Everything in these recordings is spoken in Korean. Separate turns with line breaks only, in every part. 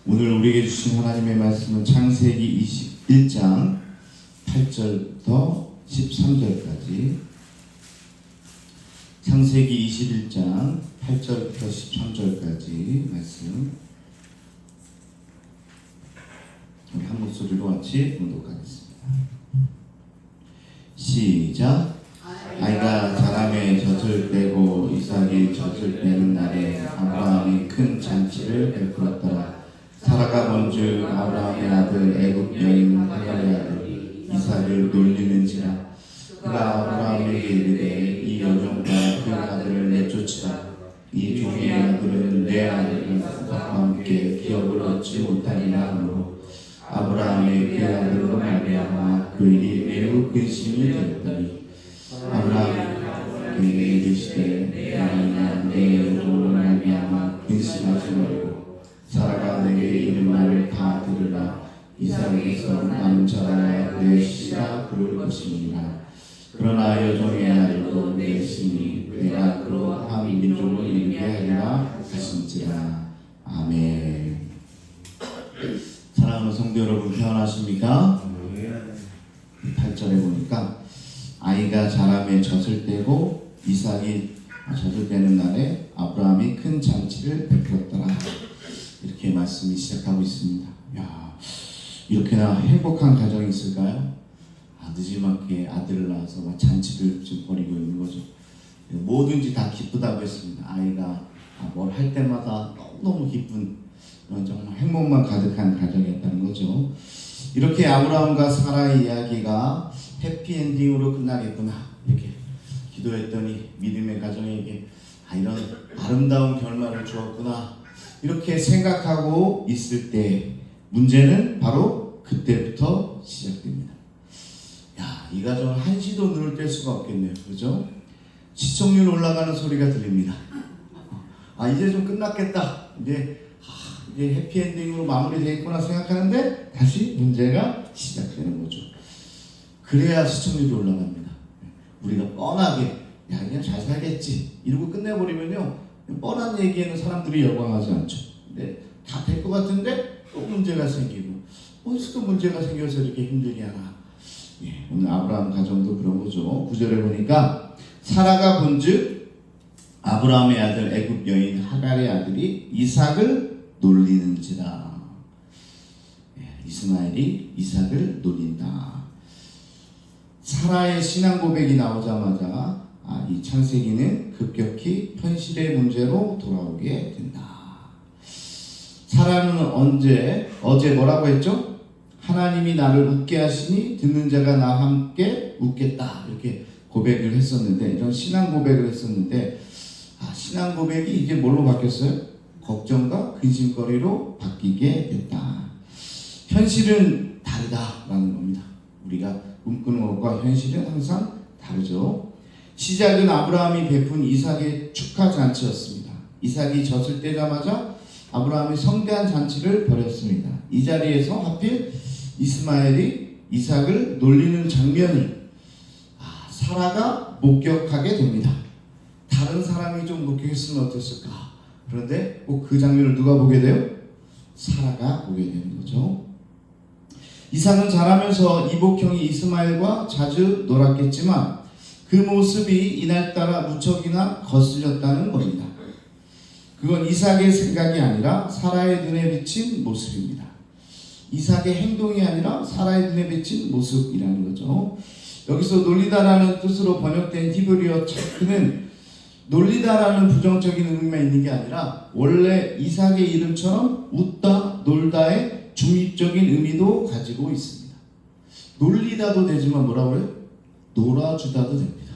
오늘 우리에게 주신 하나님의 말씀은 창세기 21장 8절부터 13절까지, 창세기 21장 8절부터 13절까지 말씀 우리 한 목소리로 같이 봉독하겠습니다. 시작. 아이가 자라매 젖을 떼고 이삭이 젖을 빼는 날에 아브라함이 큰 잔치를 베풀었더라. 사라가 본즉 아브라함의 아들 애굽 여인 하갈의 아들 이삭을 놀리는지라. 그가 아브라함에게 이르되 이 여종과 그 아들을 내쫓으라. 이 종의 아들은 내 아들을 이삭과 함께 기업을 얻지 못하리라 하므로 아브라함의 그 아들로 말미암아 그 일이 매우 근심이 되었더니 아브라함이 그에게 이르시되 내 아내나 내 여종으로 말미암아 근심하지 말고 사라가 내게 이른 말을 다 들으라. 이삭에게서 나는 자라야 내 씨라 부를 것이니라. 그러나 여종의 아들도 내 씨니 내가 그로 한 민족을 이루게 하리라 하신지라. 아멘. 사랑하는 성도 여러분, 평안하십니까? 8절에 보니까 아이가 자라매 젖을 떼고 이삭이 젖을 떼는 날에 아브라함이 큰 잔치를 베풀었더라. 이렇게 말씀이 시작하고 있습니다. 야, 이렇게나 행복한 가정이 있을까요? 늦지막게 아들을 낳아서 잔치를 좀 벌이고 있는 거죠. 뭐든지 다 기쁘다고 했습니다. 아이가 뭘 할 때마다 너무너무 기쁜, 정말 행복만 가득한 가정이었다는 거죠. 이렇게 아브라함과 사라의 이야기가 해피엔딩으로 끝나겠구나, 이렇게 기도했더니 믿음의 가정에게 이런 아름다운 결말을 주었구나, 이렇게 생각하고 있을 때 문제는 바로 그때부터 시작됩니다. 야, 이 가정은 한시도 눈을 뗄 수가 없겠네요. 그죠? 시청률 올라가는 소리가 들립니다. 이제 좀 끝났겠다. 이제 해피엔딩으로 마무리되겠구나 생각하는데 다시 문제가 시작되는 거죠. 그래야 시청률이 올라갑니다. 우리가 뻔하게 그냥 잘 살겠지 이러고 끝내버리면요, 뻔한 얘기에는 사람들이 열광하지 않죠. 근데 다 될 것 같은데 또 문제가 생기고, 어디서 또 문제가 생겨서 이렇게 힘들게 하나. 오늘 아브라함 가정도 그런 거죠. 9절에 보니까 사라가 본즉 아브라함의 아들 애굽 여인 하갈의 아들이 이삭을 놀리는지라. 이스마엘이 이삭을 놀린다. 사라의 신앙 고백이 나오자마자 이 창세기는 급격히 현실의 문제로 돌아오게 된다. 사라는 어제 뭐라고 했죠? 하나님이 나를 웃게 하시니 듣는 자가 나와 함께 웃겠다, 이렇게 고백을 했었는데, 이런 신앙 고백을 했었는데, 신앙 고백이 이제 뭘로 바뀌었어요? 걱정과 근심거리로 바뀌게 됐다. 현실은 다르다라는 겁니다. 우리가 꿈꾸는 것과 현실은 항상 다르죠. 시작은 아브라함이 베푼 이삭의 축하 잔치였습니다. 이삭이 젖을 떼자마자 아브라함이 성대한 잔치를 벌였습니다. 이 자리에서 하필 이스마엘이 이삭을 놀리는 장면을 사라가 목격하게 됩니다. 다른 사람이 좀 목격했으면 어땠을까? 그런데 꼭 그 장면을 누가 보게 돼요? 사라가 보게 되는 거죠. 이삭은 자라면서 이복형이 이스마엘과 자주 놀았겠지만 그 모습이 이날따라 무척이나 거슬렸다는 겁니다. 그건 이삭의 생각이 아니라 사라의 눈에 비친 모습입니다. 이삭의 행동이 아니라 사라의 눈에 비친 모습이라는 거죠. 여기서 놀리다라는 뜻으로 번역된 히브리어 차크는 놀리다라는 부정적인 의미만 있는 게 아니라 원래 이삭의 이름처럼 웃다, 놀다의 중립적인 의미도 가지고 있습니다. 놀리다도 되지만 뭐라고 해요? 놀아주다도 됩니다.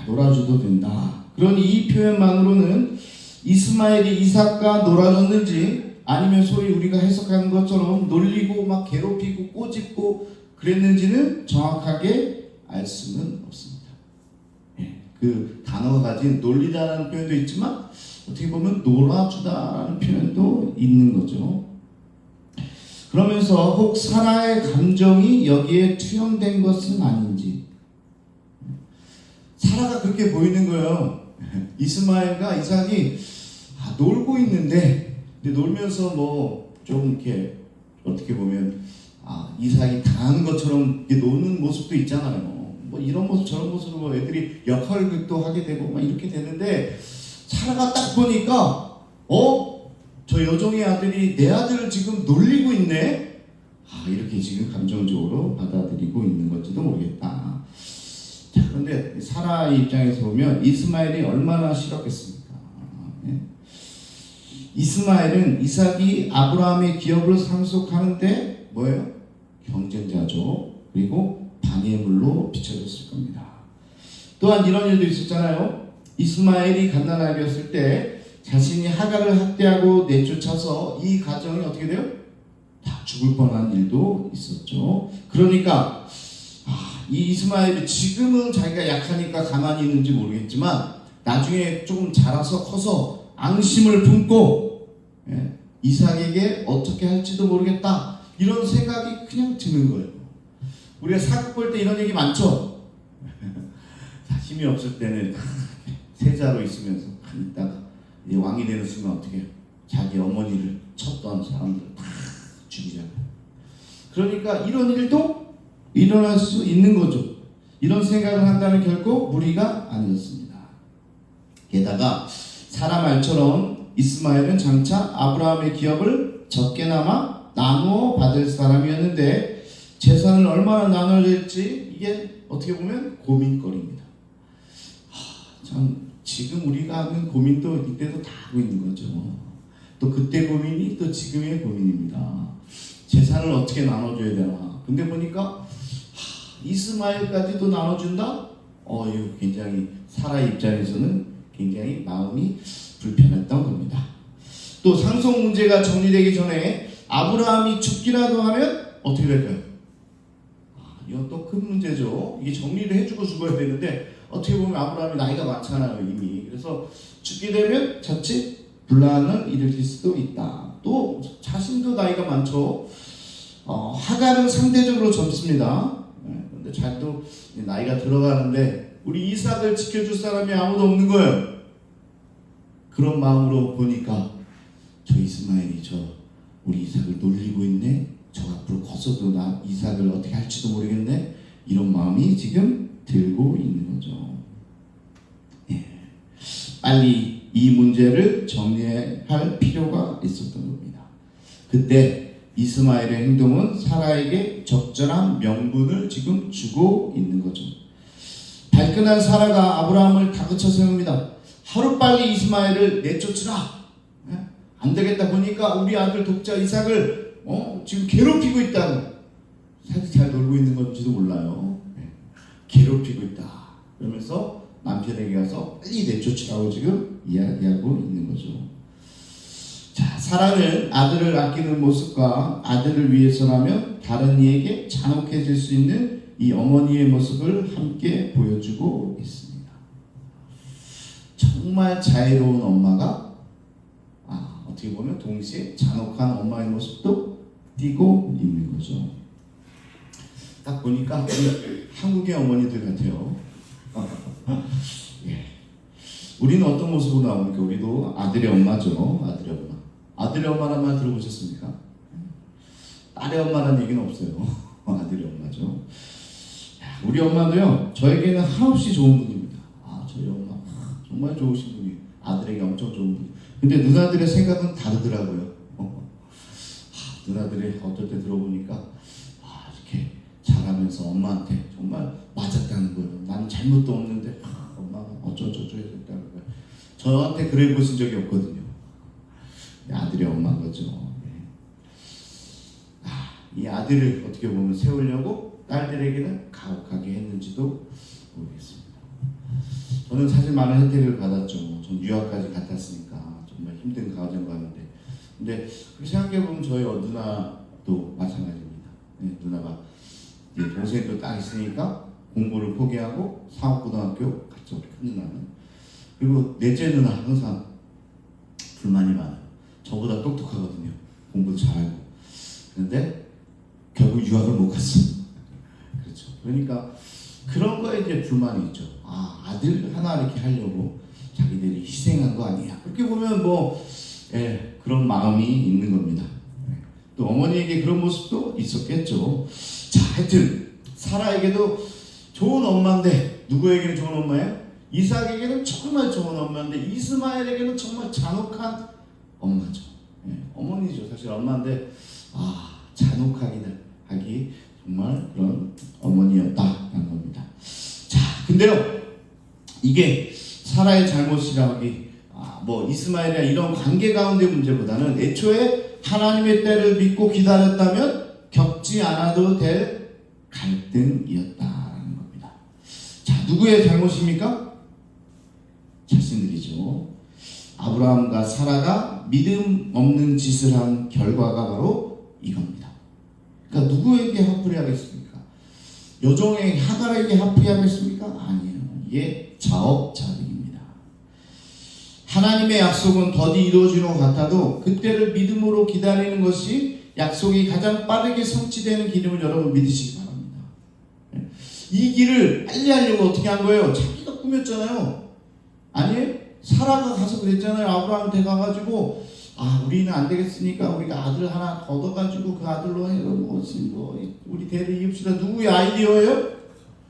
놀아줘도 된다. 그러니 이 표현만으로는 이스마엘이 이삭과 놀아줬는지, 아니면 소위 우리가 해석하는 것처럼 놀리고 막 괴롭히고 꼬집고 그랬는지는 정확하게 알 수는 없습니다. 그 단어가 가진 놀리다라는 표현도 있지만 어떻게 보면 놀아주다라는 표현도 있는 거죠. 그러면서 혹 사라의 감정이 여기에 투영된 것은 아닌지, 사라가 그렇게 보이는 거예요. 이스마엘과 이삭이 놀고 있는데 근데 놀면서 뭐 좀 이렇게 어떻게 보면 이삭이 당하는 것처럼 이렇게 노는 모습도 있잖아요. 뭐 이런 모습 저런 모습으로 뭐 애들이 역할극도 하게 되고 막 이렇게 되는데 사라가 딱 보니까 저 여종의 아들이 내 아들을 지금 놀리고 있네. 이렇게 지금 감정적으로 받아들이고 있는 건지도 모르겠다. 자, 그런데 사라의 입장에서 보면 이스마엘이 얼마나 싫었겠습니까? 이스마엘은 이삭이 아브라함의 기업을 상속하는데 뭐예요? 경쟁자죠. 그리고 방해물로 비춰졌을 겁니다. 또한 이런 일도 있었잖아요. 이스마엘이 갓난아기였을 때 자신이 하갈을 학대하고 내쫓아서 이 가정이 어떻게 돼요? 다 죽을 뻔한 일도 있었죠. 그러니까 이 이스마엘이 지금은 자기가 약하니까 가만히 있는지 모르겠지만 나중에 조금 자라서 커서 앙심을 품고 이삭에게 어떻게 할지도 모르겠다 이런 생각이 그냥 드는 거예요. 우리가 사극 볼 때 이런 얘기 많죠. 힘이 없을 때는 세자로 있으면서 있다가 왕이 되는 순간 어떻게 해요? 자기 어머니를 쳤던 사람들 다 죽이잖아요. 그러니까 이런 일도 일어날 수 있는 거죠. 이런 생각을 한다면 결코 무리가 아니었습니다. 게다가 사라 말처럼 이스마엘은 장차 아브라함의 기업을 적게나마 나누어 받을 사람이었는데 재산을 얼마나 나눠야 될지 이게 어떻게 보면 고민거리입니다. 참 지금 우리가 하는 고민도 이때도 다 하고 있는 거죠. 또 그때 고민이 또 지금의 고민입니다. 재산을 어떻게 나눠줘야 되나. 근데 보니까 이스마엘까지도 나눠준다? 이거 굉장히 사라 입장에서는 굉장히 마음이 불편했던 겁니다. 또 상속 문제가 정리되기 전에 아브라함이 죽기라도 하면 어떻게 될까요? 이건 또 큰 문제죠. 이게 정리를 해주고 죽어야 되는데 어떻게 보면 아브라함이 나이가 많잖아요 이미. 그래서 죽게 되면 자칫 분란을 일으킬 수도 있다. 또 자신도 나이가 많죠. 하갈은 상대적으로 젊습니다. 그런데 잘도 나이가 들어가는데 우리 이삭을 지켜줄 사람이 아무도 없는 거예요. 그런 마음으로 보니까 저 이스마엘이 우리 이삭을 놀리고 있네. 저 앞으로 커서도 나 이삭을 어떻게 할지도 모르겠네. 이런 마음이 지금 들고 있는 거죠. 빨리 이 문제를 정리할 필요가 있었던 겁니다. 그때 이스마엘의 행동은 사라에게 적절한 명분을 지금 주고 있는 거죠. 발끈한 사라가 아브라함을 다그쳐 세웁니다. 하루빨리 이스마엘을 내쫓으라. 안 되겠다 보니까 우리 아들 독자 이삭을 지금 괴롭히고 있다고. 사실 잘 놀고 있는 건지도 몰라요. 괴롭히고 있다. 그러면서 남편에게 가서 빨리 내쫓으라고 지금 이야기하고 있는 거죠. 자, 사라는 아들을 아끼는 모습과 아들을 위해서라면 다른 이에게 잔혹해질 수 있는 이 어머니의 모습을 함께 보여주고 있습니다. 정말 자애로운 엄마가 어떻게 보면 동시에 잔혹한 엄마의 모습도 띄고 있는 거죠. 딱 보니까 한국의 어머니들 같아요. 우리는 어떤 모습으로 나옵니까? 우리도 아들의 엄마죠. 아들의 엄마. 아들의 엄마란 말 들어보셨습니까? 딸의 엄마라는 얘기는 없어요. 아들의 엄마죠. 우리 엄마도요, 저에게는 한없이 좋은 분입니다. 저희 엄마 정말 좋으신 분이 아들에게 엄청 좋은 분. 근데 누나들의 생각은 다르더라고요. 누나들이 어떨 때 들어보니까 이렇게 자라면서 엄마한테 정말 맞았다는 거예요. 나는 잘못도 없는데 엄마가 어쩌저쩌 했다는 거예요. 저한테 그래 보신 적이 없거든요. 아들의 엄마인 거죠. 이 아들을 어떻게 보면 세우려고 딸들에게는 가혹하게 했는지도 모르겠습니다. 저는 사실 많은 혜택을 받았죠. 전 유학까지 갔았으니까 정말 힘든 가정 가는데. 근데 생각해보면 저희 누나도 마찬가지입니다. 누나가 동생도 딱 있으니까 공부를 포기하고 상업고등학교 갔죠. 큰 누나는. 그리고 넷째 누나 항상 불만이 많아요. 저보다 똑똑하거든요. 공부도 잘하고. 그런데 결국 유학을 못 갔어. 그렇죠. 그러니까 그런 거에 이제 불만이 있죠. 아들 하나 이렇게 하려고 자기들이 희생한 거 아니야. 그렇게 보면 그런 마음이 있는 겁니다. 또 어머니에게 그런 모습도 있었겠죠. 자, 하여튼 사라에게도 좋은 엄마인데, 누구에게는 좋은 엄마예요? 이삭에게는 정말 좋은 엄마인데 이스마엘에게는 정말 잔혹한 엄마죠. 어머니죠. 사실 엄마인데 잔혹하기 정말 그런 어머니였다라는 겁니다. 자, 근데요, 이게 사라의 잘못이라기 뭐 이스마엘이나 이런 관계 가운데 문제보다는 애초에 하나님의 때를 믿고 기다렸다면 겪지 않아도 될 갈등이었다라는 겁니다. 자, 누구의 잘못입니까? 자신들이죠. 아브라함과 사라가 믿음 없는 짓을 한 결과가 바로 이겁니다. 그러니까 누구에게 화풀이 하겠습니까? 여종의 하갈에게 화풀이 하겠습니까? 아니에요. 이게 자업자득입니다. 하나님의 약속은 더디 이루어지는 것 같아도 그때를 믿음으로 기다리는 것이 약속이 가장 빠르게 성취되는 길임을 여러분 믿으시기 바랍니다. 이 길을 빨리 하려고 어떻게 한 거예요? 자기가 꾸몄잖아요. 아니에요? 사라가 가서 그랬잖아요. 아브라함한테 가가지고 우리는 안 되겠으니까 우리가 아들 하나 얻어가지고 그 아들로 우리 대를 이읍시다. 누구의 아이디어예요?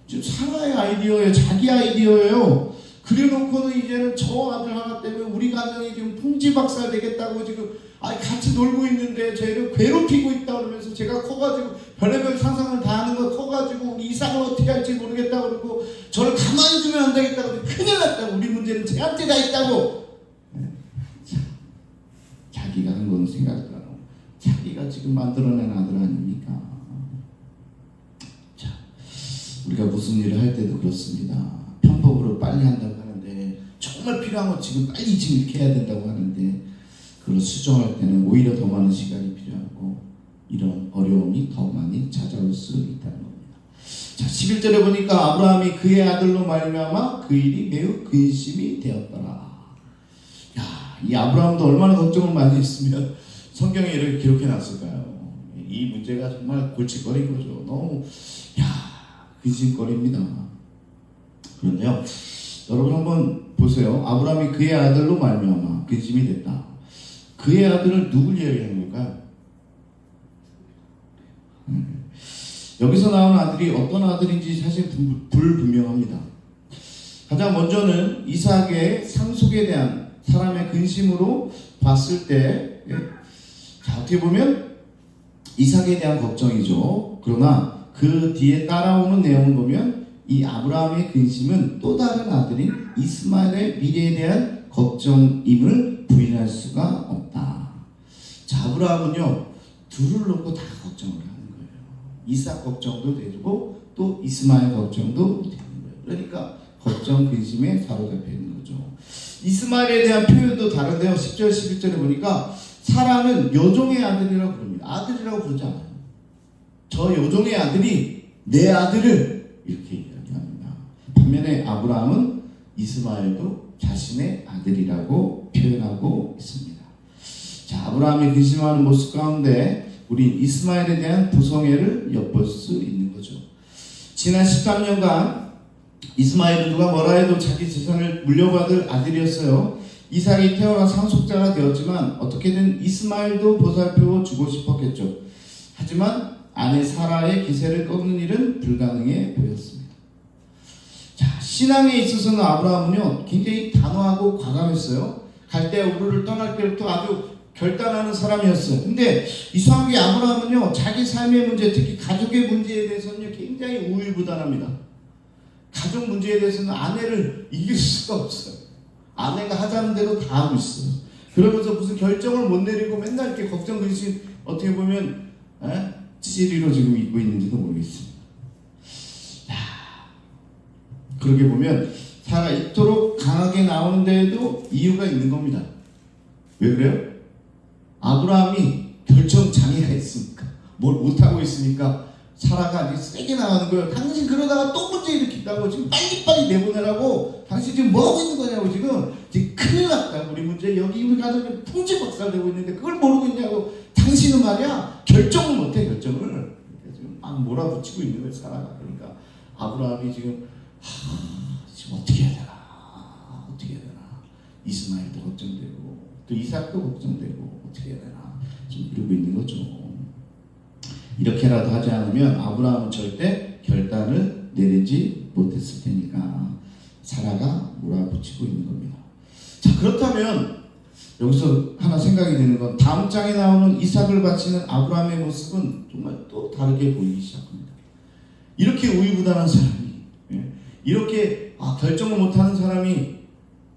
지금 사라의 아이디어예요. 자기 아이디어예요. 그래놓고는 이제는 저 아들 하나 때문에 우리 가정이 지금 풍지박살 되겠다고 지금 같이 놀고 있는데 쟤를 괴롭히고 있다 그러면서 제가 커가지고 별의별 상상을 다 하는 거 커가지고 우리 이삭을 어떻게 할지 모르겠다 그러고 저를 가만히 두면 안 되겠다고 큰일 났다고 우리 문제는 쟤한테 다 있다고 자기가 한 건 생각도 안 하고 자기가 지금 만들어낸 아들 아닙니까? 자, 우리가 무슨 일을 할 때도 그렇습니다. 편법으로 빨리 한다고 하는데 정말 필요한 건 지금 이렇게 해야 된다고 하는데 그걸 수정할 때는 오히려 더 많은 시간이 필요하고 이런 어려움이 더 많이 찾아올 수 있다는 겁니다. 자, 11절에 보니까 아브라함이 그의 아들로 말미암아 그 일이 매우 근심이 되었더라. 이 아브라함도 얼마나 걱정을 많이 했으면 성경에 이렇게 기록해 놨을까요? 이 문제가 정말 골칫거리인 거죠. 너무 근심거리입니다. 그런데요, 여러분 한번 보세요. 아브라함이 그의 아들로 말미암아 근심이 됐다. 그의 아들은 누굴 이야기하는 걸까요? 여기서 나오는 아들이 어떤 아들인지 사실 불분명합니다. 가장 먼저는 이삭의 상속에 대한 사람의 근심으로 봤을 때 어떻게 보면 이삭에 대한 걱정이죠. 그러나 그 뒤에 따라오는 내용을 보면 이 아브라함의 근심은 또 다른 아들인 이스마엘의 미래에 대한 걱정임을 부인할 수가 없다. 자, 아브라함은요, 둘을 놓고 다 걱정을 하는 거예요. 이삭 걱정도 되고 또 이스마엘 걱정도 되는 거예요. 그러니까 걱정, 근심에 사로잡혀 있는 거죠. 이스마엘에 대한 표현도 다른데요. 10절, 11절에 보니까 사라는 여종의 아들이라고 부릅니다. 아들이라고 부르지 않아요. 저 여종의 아들이 내 아들을 이렇게 이야기합니다. 반면에 아브라함은 이스마엘도 자신의 아들이라고 표현하고 있습니다. 자, 아브라함이 근심하는 모습 가운데 우리 이스마엘에 대한 부성애를 엿볼 수 있는 거죠. 지난 13년간 이스마엘은 누가 뭐라 해도 자기 재산을 물려받을 아들이었어요. 이삭이 태어나 상속자가 되었지만 어떻게든 이스마엘도 보살펴 주고 싶었겠죠. 하지만 아내 사라의 기세를 꺾는 일은 불가능해 보였습니다. 자, 신앙에 있어서는 아브라함은요, 굉장히 단호하고 과감했어요. 갈대아 우르를 떠날 때부터 아주 결단하는 사람이었어요. 근데 이상하게 아브라함은요, 자기 삶의 문제, 특히 가족의 문제에 대해서는 굉장히 우유부단합니다. 가족 문제에 대해서는 아내를 이길 수가 없어요. 아내가 하자는 대로 다 하고 있어요. 그러면서 무슨 결정을 못 내리고 맨날 이렇게 걱정 근심 어떻게 보면 찌리로 지금 입고 있는지도 모르겠습니다. 그렇게 보면 사가 이토록 강하게 나오는 데에도 이유가 있는 겁니다. 왜 그래요? 아브라함이 결정 장애가 있으니까, 뭘 못하고 있으니까 사라가 아주 세게 나가는 거예요. 당신 그러다가 또 문제 일으킨다고 지금 빨리빨리 내보내라고. 당신 지금 뭐하고 있는 거냐고. 지금 큰일 났다. 우리 문제 여기 우리 가족이 풍지박살되고 있는데 그걸 모르고 있냐고. 당신은 말이야 결정을 못해. 결정을 지금 막 몰아붙이고 있는 거예요, 사라가. 그러니까 아브라함이 지금 지금 어떻게 해야 되나. 이스마엘도 걱정되고 또 이삭도 걱정되고 어떻게 해야 되나 좀 이러고 있는 거죠. 이렇게라도 하지 않으면 아브라함은 절대 결단을 내리지 못했을 테니까 사라가 몰아붙이고 있는 겁니다. 자, 그렇다면 여기서 하나 생각이 드는 건 다음 장에 나오는 이삭을 바치는 아브라함의 모습은 정말 또 다르게 보이기 시작합니다. 이렇게 우유부단한 사람이, 이렇게 결정을 못하는 사람이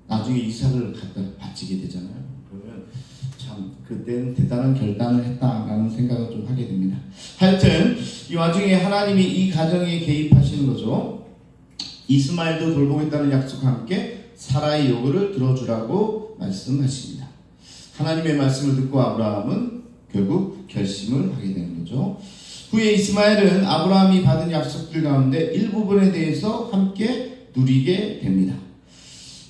나중에 이삭을 갖다 바치게 되잖아요. 그러면 참 그때는 대단한 결단을 했다라는 생각을 좀 하게 됩니다. 하여튼 이 와중에 하나님이 이 가정에 개입하시는 거죠. 이스마엘도 돌보겠다는 약속과 함께 사라의 요구를 들어주라고 말씀하십니다. 하나님의 말씀을 듣고 아브라함은 결국 결심을 하게 되는 거죠. 후에 이스마엘은 아브라함이 받은 약속들 가운데 일부분에 대해서 함께 누리게 됩니다.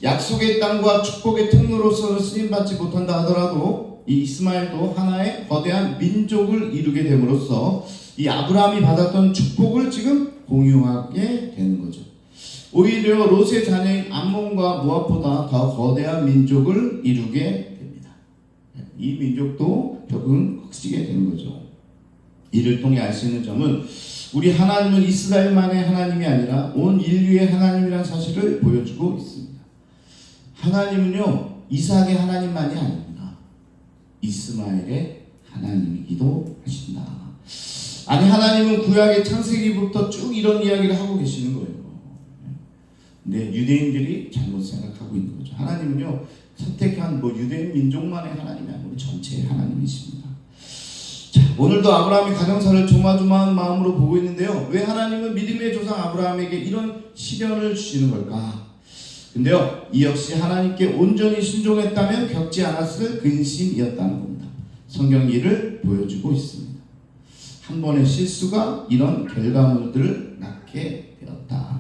약속의 땅과 축복의 통로로서는 쓰임받지 못한다 하더라도 이 이스마엘도 하나의 거대한 민족을 이루게 됨으로써 이 아브라함이 받았던 축복을 지금 공유하게 되는 거죠. 오히려 롯의 자녀인 암몬과 모압보다 더 거대한 민족을 이루게 됩니다. 이 민족도 결국은 커지게 되는 거죠. 이를 통해 알 수 있는 점은 우리 하나님은 이스라엘만의 하나님이 아니라 온 인류의 하나님이라는 사실을 보여주고 있습니다. 하나님은요, 이삭의 하나님만이 아닙니다. 이스마엘의 하나님이기도 하신다. 아니, 하나님은 구약의 창세기부터 쭉 이런 이야기를 하고 계시는 거예요. 근데 유대인들이 잘못 생각하고 있는 거죠. 하나님은요, 선택한 유대인 민족만의 하나님이 아니고 전체의 하나님이십니다. 자, 오늘도 아브라함이 가정사를 조마조마한 마음으로 보고 있는데요. 왜 하나님은 믿음의 조상 아브라함에게 이런 시련을 주시는 걸까? 근데요, 이 역시 하나님께 온전히 순종했다면 겪지 않았을 근심이었다는 겁니다. 성경이 이를 보여주고 있습니다. 한 번의 실수가 이런 결과물들을 낳게 되었다.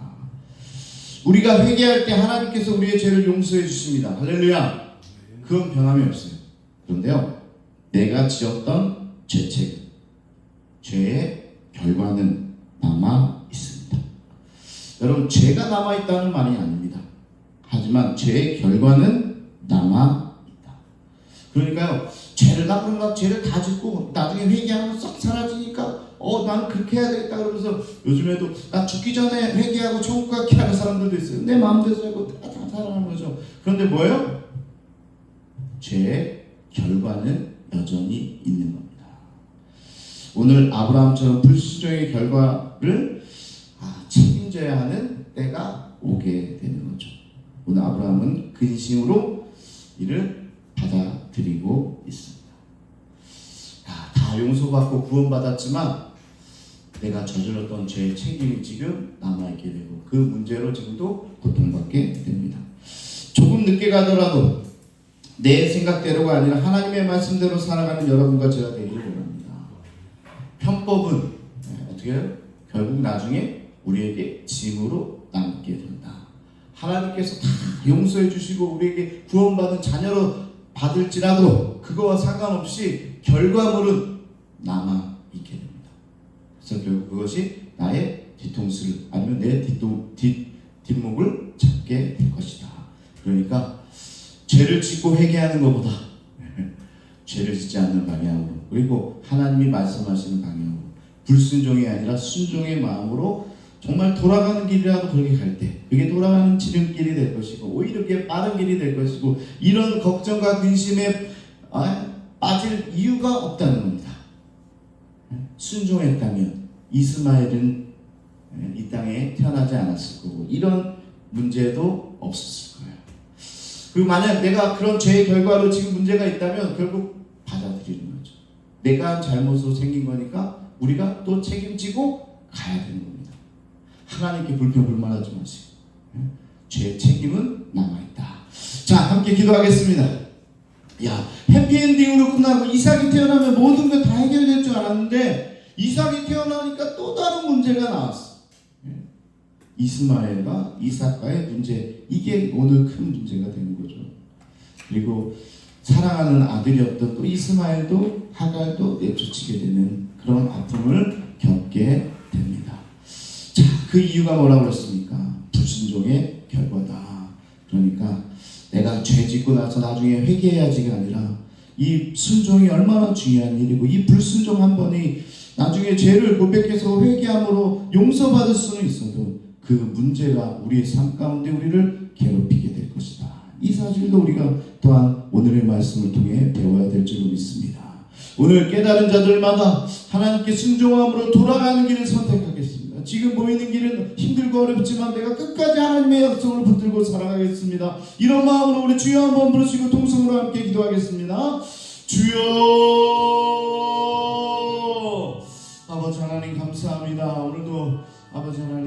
우리가 회개할 때 하나님께서 우리의 죄를 용서해 주십니다. 할렐루야. 그건 변함이 없어요. 그런데요, 내가 지었던 죄책, 죄의 결과는 남아 있습니다. 여러분, 죄가 남아 있다는 말이 아닙니다. 하지만 죄의 결과는 남아 있다. 그러니까요, 죄를 다 짓고 나중에 회개하면 썩 사라지니까 나는 그렇게 해야 되겠다 그러면서 요즘에도 나 죽기 전에 회개하고 천국 가게 하는 사람들도 있어요. 내 마음대로 살고 다 살아가는 거죠. 그런데 뭐예요? 죄의 결과는 여전히 있는 겁니다. 오늘 아브라함처럼 불순종의 결과를 책임져야 하는 때가 오게 되는 거죠. 오늘 아브라함은 근심으로 이를 받아들이고 있습니다. 다 용서받고 구원받았지만 내가 저질렀던 죄의 책임이 지금 남아있게 되고 그 문제로 지금도 고통받게 됩니다. 조금 늦게 가더라도 내 생각대로가 아니라 하나님의 말씀대로 살아가는 여러분과 제가 되기를 원합니다. 편법은 어떻게 해요? 결국 나중에 우리에게 짐으로 남게 된다. 하나님께서 다 용서해 주시고 우리에게 구원받은 자녀로 받을지라도 그거와 상관없이 결과물은 남아있게 됩니다. 그래서 결국 그것이 나의 뒤통수를 아니면 내 뒷목을 잡게 될 것이다. 그러니까 죄를 짓고 회개하는 것보다 죄를 짓지 않는 방향으로, 그리고 하나님이 말씀하시는 방향으로, 불순종이 아니라 순종의 마음으로 정말 돌아가는 길이라도 그렇게 갈 때 그게 돌아가는 지름길이 될 것이고 오히려 그게 빠른 길이 될 것이고 이런 걱정과 근심에 빠질 이유가 없다는 겁니다. 순종했다면 이스마엘은 이 땅에 태어나지 않았을 거고 이런 문제도 없었을 거예요. 그리고 만약 내가 그런 죄의 결과로 지금 문제가 있다면 결국 받아들이는 거죠. 내가 한 잘못으로 생긴 거니까 우리가 또 책임지고 가야 되는 겁니다. 하나님께 불평불만하지 마시고 죄의 책임은 남아있다. 자, 함께 기도하겠습니다. 해피엔딩으로 끝나고 이삭이 태어나면 모든 것 다 해결될 줄 알았는데 이삭이 태어나니까 또 다른 문제가 나왔어. 이스마엘과 이삭과의 문제, 이게 오늘 큰 문제가 되는 거죠. 그리고 사랑하는 아들이었던 또 이스마엘도 하갈도 내쫓히게 되는 그런 아픔을 겪게 됩니다. 자, 그 이유가 뭐라고 그랬습니까? 불순종의 결과다. 그러니까 내가 죄 짓고 나서 나중에 회개해야지가 아니라 이 순종이 얼마나 중요한 일이고 이 불순종 한 번이 나중에 죄를 고백해서 회개함으로 용서받을 수는 있어도 그 문제가 우리의 삶 가운데 우리를 괴롭히게 될 것이다. 이 사실도 우리가 또한 오늘의 말씀을 통해 배워야 될 줄로 믿습니다. 오늘 깨달은 자들마다 하나님께 순종함으로 돌아가는 길을 선택하겠습니다. 지금 보이는 길은 힘들고 어렵지만 내가 끝까지 하나님의 약속을 붙들고 살아가겠습니다. 이런 마음으로 우리 주여 한번 부르시고 통성으로 함께 기도하겠습니다. 주여, 아버지 하나님 감사합니다. 오늘도 아버지 하나님